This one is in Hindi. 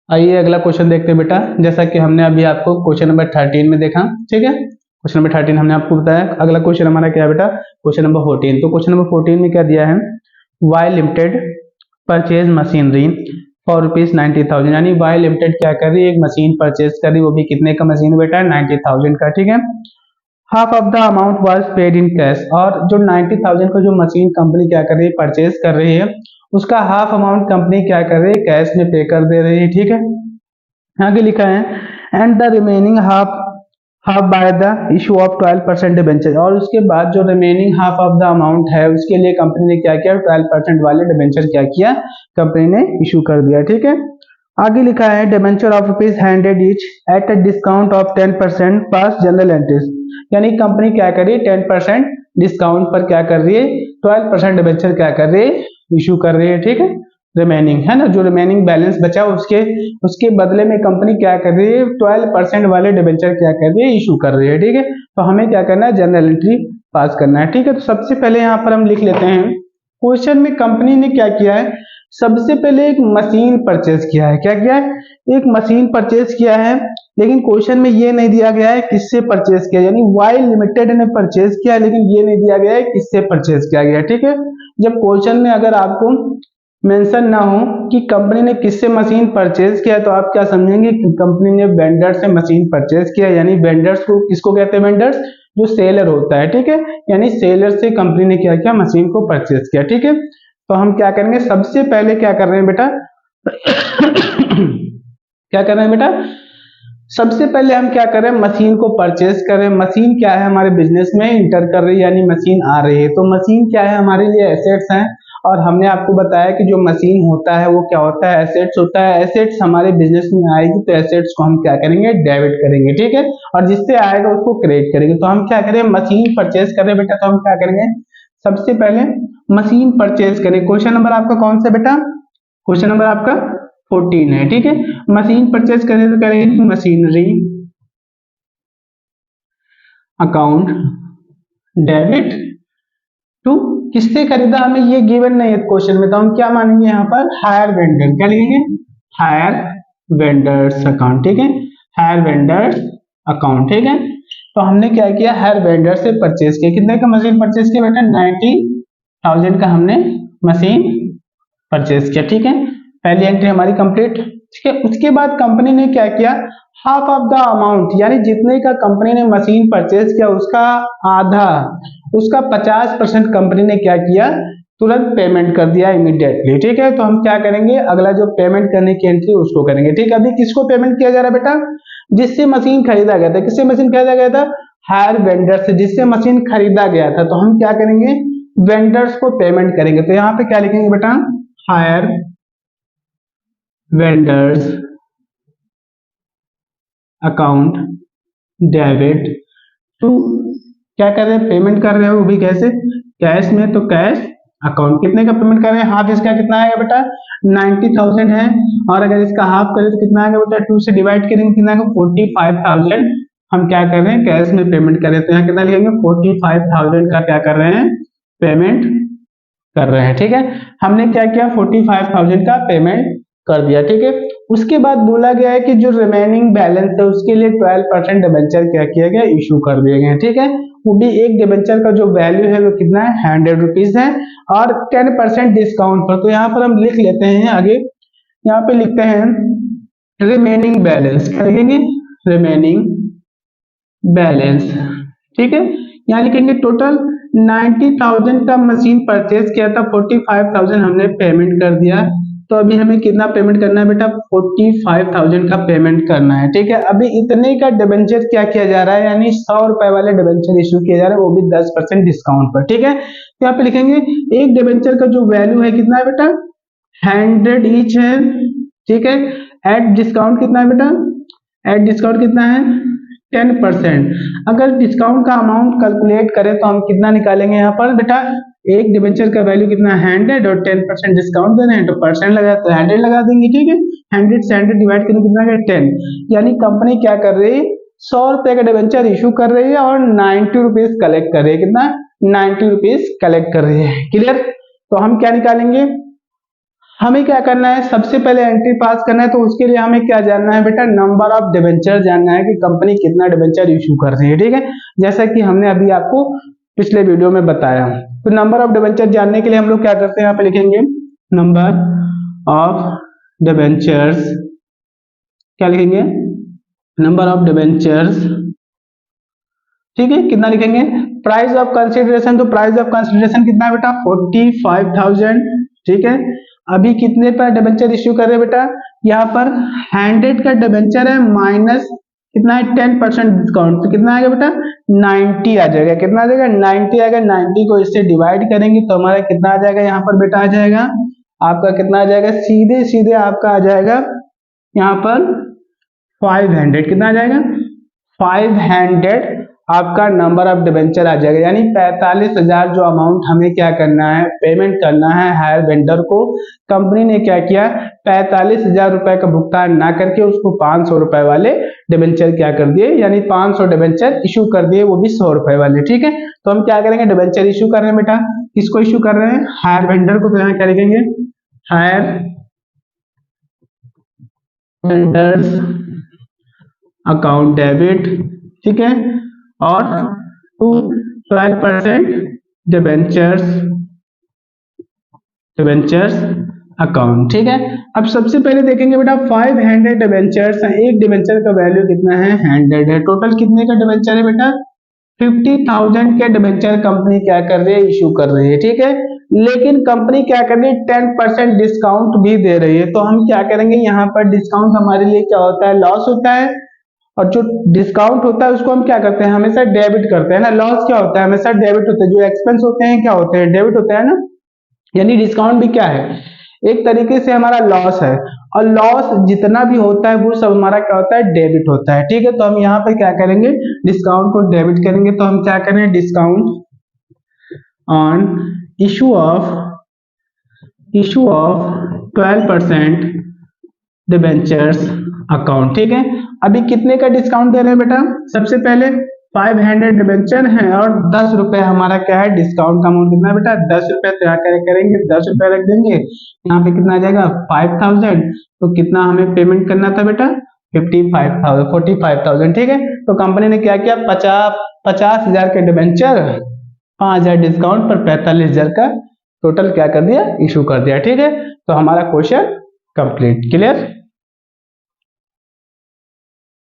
आइए अगला क्वेश्चन देखते हैं बेटा। जैसा कि हमने अभी आपको क्वेश्चन नंबर 13 में देखा, ठीक है। क्वेश्चन नंबर 13 हमने आपको बताया। अगला क्वेश्चन हमारा क्या है बेटा, क्वेश्चन नंबर 14। तो क्वेश्चन नंबर 14 में क्या दिया है, Y limited purchase machinery for ₹90,000, यानी वाई लिमिटेड क्या कर रही है, एक मशीन परचेज कर रही है, वो भी कितने का मशीन बेटा, 90,000 का, ठीक है। Half of the amount was paid in cash, और जो 90,000 का जो मशीन कंपनी क्या कर रही है, परचेज कर रही है, उसका हाफ अमाउंट कंपनी क्या कर रही है, कैश में पे कर दे रही है, ठीक है। आगे लिखा है and the remaining half half by the issue of 12% debenture, और उसके बाद जो remaining half of the amount है उसके लिए कंपनी ने क्या किया, 12% वाले डिबेंचर क्या किया, कंपनी ने इशू कर दिया, ठीक है। आगे लिखा है debenture of ₹100 each at a discount of 10% pass general entries, यानी कंपनी क्या कर रही है, 10% डिस्काउंट पर क्या कर रही है, 12% डिबेंचर क्या कर रही है, इशू कर रही है, ठीक है। रिमेनिंग है ना, जो रिमेनिंग बैलेंस बचा उसके उसके बदले में कंपनी क्या कर रही है, 12% वाले डिबेंचर क्या कर रही है, इशू कर रही है, ठीक है। तो हमें क्या करना है, जनरल एंट्री पास करना है, ठीक है। तो सबसे पहले यहाँ पर हम लिख लेते हैं, क्वेश्चन में कंपनी ने क्या किया है, सबसे पहले एक मशीन परचेज किया है। क्या किया है, एक मशीन परचेज किया है, लेकिन क्वेश्चन में ये नहीं दिया गया है किससे परचेज किया, यानी वाई लिमिटेड ने परचेज किया, लेकिन ये नहीं दिया गया है किससे परचेज किया गया, ठीक है। जब क्वेश्चन में अगर आपको मेंशन ना हो कि कंपनी ने किससे मशीन परचेज किया, तो आप क्या समझेंगे कि कंपनी ने वेंडर से मशीन परचेज किया, यानी वेंडर्स को किसको कहते हैं, वेंडर्स जो सेलर होता है, ठीक है। यानी सेलर से कंपनी ने क्या किया, मशीन को परचेज किया, ठीक है। तो हम क्या करेंगे, सबसे पहले क्या कर रहे हैं बेटा क्या कर रहे हैं बेटा, सबसे पहले हम क्या कर रहे हैं, मशीन को परचेज कर रहे हैं। मशीन क्या है, हमारे बिजनेस में इंटर कर रही है, यानी मशीन आ रही है। तो मशीन क्या है, हमारे लिए एसेट्स हैं, और हमने आपको बताया कि जो मशीन होता है वो क्या होता है, एसेट्स होता है। एसेट्स हमारे बिजनेस में आएगी तो एसेट्स को हम क्या करेंगे, डेबिट करेंगे, ठीक है। और जिससे आएगा उसको क्रेडिट करेंगे। तो हम क्या करें, मशीन परचेज कर रहे हैं बेटा, तो हम क्या करेंगे, सबसे पहले मशीन परचेज करें। क्वेश्चन नंबर आपका कौन सा बेटा, क्वेश्चन नंबर आपका 14 है, ठीक है। मशीन परचेज करें तो करेंगे मशीनरी अकाउंट डेबिट टू, किससे खरीदा, हमें ये गिवन नहीं है क्वेश्चन में, तो हम क्या मानेंगे यहाँ पर, हायर वेंडर, क्या लिखेंगे, हायर वेंडर्स अकाउंट, ठीक है। हायर वेंडर्स अकाउंट, ठीक है। तो हमने क्या किया, हायर वेंडर से परचेज किया, कितने का मशीन परचेज किया बेटा, 90,000 का हमने मशीन परचेज किया, ठीक है। पहली एंट्री हमारी कंप्लीट, ठीक है। उसके बाद कंपनी ने क्या किया, हाफ ऑफ द अमाउंट, यानी जितने का कंपनी ने मशीन परचेज किया उसका आधा, उसका 50% कंपनी ने क्या किया, तुरंत पेमेंट कर दिया इमीडिएटली, ठीक है। तो हम क्या करेंगे, अगला जो पेमेंट करने की एंट्री उसको करेंगे, ठीक है। अभी किसको पेमेंट किया जा रहा है बेटा, जिससे मशीन खरीदा गया था, किससे मशीन खरीदा गया था, हायर वेंडर से, जिससे मशीन खरीदा गया था। तो हम क्या करेंगे, वेंडर्स को पेमेंट करेंगे। तो यहाँ पे क्या लिखेंगे बेटा, hire vendors account debit to, क्या कर रहे हैं, पेमेंट कर रहे हो, वो भी कैसे, कैश में। तो कैश अकाउंट, कितने का पेमेंट कर रहे हैं, हाफ इसका कितना आएगा बेटा, 90,000 है, और अगर इसका हाफ करें तो कितना आएगा बेटा, 2 से डिवाइड करेंगे कितना आएगा, 45,000 हम क्या कर रहे हैं, कैश में पेमेंट कर रहे हैं। तो यहाँ कितना लिखेंगे, 45,000 का क्या कर रहे हैं, पेमेंट कर रहे हैं, ठीक है। हमने क्या किया, 45,000 का पेमेंट कर दिया, ठीक है। उसके बाद बोला गया है कि जो रिमेनिंग बैलेंस है उसके लिए 12% डिबेंचर क्या किया गया, इशू कर दिए गए, ठीक है। वो भी एक डिबेंचर का जो वैल्यू है वो कितना है, 100 रुपीज है, और 10% डिस्काउंट पर। तो यहाँ पर हम लिख लेते हैं आगे, यहाँ पे लिखते हैं रिमेनिंग बैलेंस, क्या लिखेंगे, रिमेनिंग बैलेंस, ठीक है। यहाँ लिखेंगे टोटल 90,000 का मशीन परचेज किया था, 45,000 हमने पेमेंट कर दिया। तो अभी हमें कितना पेमेंट करना है बेटा, 45,000 का पेमेंट करना है, ठीक है। अभी इतने का डिबेंचर क्या किया जा रहा है, यानी 100 रुपए वाले डिबेंचर इशू किया जा रहा है, वो भी 10% डिस्काउंट पर, ठीक है। तो यहाँ पे लिखेंगे एक डिबेंचर का जो वैल्यू है कितना है बेटा, 100 ईच है, ठीक है। एट डिस्काउंट कितना है बेटा, एट डिस्काउंट कितना है, 10%। अगर डिस्काउंट का अमाउंट कैलकुलेट करें तो हम कितना निकालेंगे यहाँ पर बेटा, एक डिबेंचर का वैल्यू कितना, 100, और 10% डिस्काउंट दे रहे हैं तो परसेंट लगा तो 100 लगा देंगे, ठीक है। 100 से 100 डिवाइड करें कितना है, 10। यानी कंपनी क्या कर रही है, 100 रुपए का डिबेंचर इशू कर रही है और 90 रुपीज कलेक्ट कर रही है, कितना, 90 रुपीज कलेक्ट कर रही है, क्लियर। तो हम क्या निकालेंगे, हमें क्या करना है, सबसे पहले एंट्री पास करना है, तो उसके लिए हमें क्या जानना है बेटा, नंबर ऑफ डिबेंचर जानना है कि कंपनी कितना डिबेंचर इशू कर रही है, ठीक है, जैसा कि हमने अभी आपको पिछले वीडियो में बताया। तो नंबर ऑफ डिबेंचर जानने के लिए हम लोग क्या करते हैं, यहाँ पे लिखेंगे नंबर ऑफ डिबेंचर्स, क्या लिखेंगे, नंबर ऑफ डिबेंचर्स, ठीक है, कितना लिखेंगे, प्राइस ऑफ कंसिडरेशन, तो प्राइस ऑफ कंसिडरेशन कितना है बेटा, 45,000, ठीक है। अभी कितने पर डिबेंचर इश्यू कर रहे हैं बेटा, यहाँ पर 100 का डिबेंचर है, माइनस कितना है 10% डिस्काउंट, तो कितना आएगा बेटा 90 आ जाएगा, कितना आ जाएगा 90 आएगा, 90 को इससे डिवाइड करेंगे तो हमारा कितना आ जाएगा, यहाँ पर बेटा आ जाएगा आपका कितना आ जाएगा, सीधे सीधे आपका आ जाएगा यहाँ पर 500, कितना आ जाएगा 500 आपका नंबर ऑफ डिबेंचर आ जाएगा, यानी 45,000 जो अमाउंट हमें क्या करना है, पेमेंट करना है हायर वेंडर को। कंपनी ने क्या किया, 45,000 रुपए का भुगतान ना करके उसको 500 रुपए वाले डिबेंचर क्या कर दिए, यानी 500 डिबेंचर इशू कर दिए, वो भी 100 रुपए वाले, ठीक है। तो हम क्या करेंगे, डिबेंचर इशू कर रहे हैं बेटा, किसको इशू कर रहे हैं, हायर वेंडर को, तो यहाँ क्या लिखेंगे, हायर वेंडर्स अकाउंट डेबिट, ठीक है, और 12% डिबेंचर्स अकाउंट, ठीक है। अब सबसे पहले देखेंगे बेटा 500 डिबेंचर्स हैं, एक डिबेंचर का वैल्यू कितना है 100 है, टोटल कितने का डिबेंचर है बेटा 50,000 के डिबेंचर कंपनी क्या कर रही है, इशू कर रही है, ठीक है। लेकिन कंपनी क्या कर रही है, 10% डिस्काउंट भी दे रही है, तो हम क्या करेंगे, यहाँ पर डिस्काउंट हमारे लिए क्या होता है, लॉस होता है, और जो डिस्काउंट होता है उसको हम क्या करते हैं, हमेशा डेबिट करते हैं ना, लॉस क्या होता है, हमेशा डेबिट होता है, जो एक्सपेंस होते हैं क्या होते हैं, डेबिट होता है ना, यानी डिस्काउंट भी क्या है, एक तरीके से हमारा लॉस है, और लॉस जितना भी होता है वो सब हमारा क्या होता है, डेबिट होता है, ठीक है। तो हम यहाँ पे क्या करेंगे, डिस्काउंट को डेबिट करेंगे, तो हम क्या करें, discount on issue of 12% debentures account, ठीक है। अभी कितने का डिस्काउंट दे रहे हैं बेटा, सबसे पहले 500 डिबेंचर है और 10 रुपए हमारा क्या है, डिस्काउंट का अमाउंट कितना है बेटा 10 रुपए, तो यहाँ करेंगे 10 रुपए रख देंगे, यहाँ पे कितना आ जाएगा 5,000, तो कितना हमें पेमेंट करना था बेटा 45,000, ठीक है। तो कंपनी ने क्या किया, 50,000 के डिबेंचर 5,000 डिस्काउंट पर 45,000 का टोटल क्या कर दिया, इशू कर दिया, ठीक है। तो हमारा क्वेश्चन कंप्लीट, क्लियर।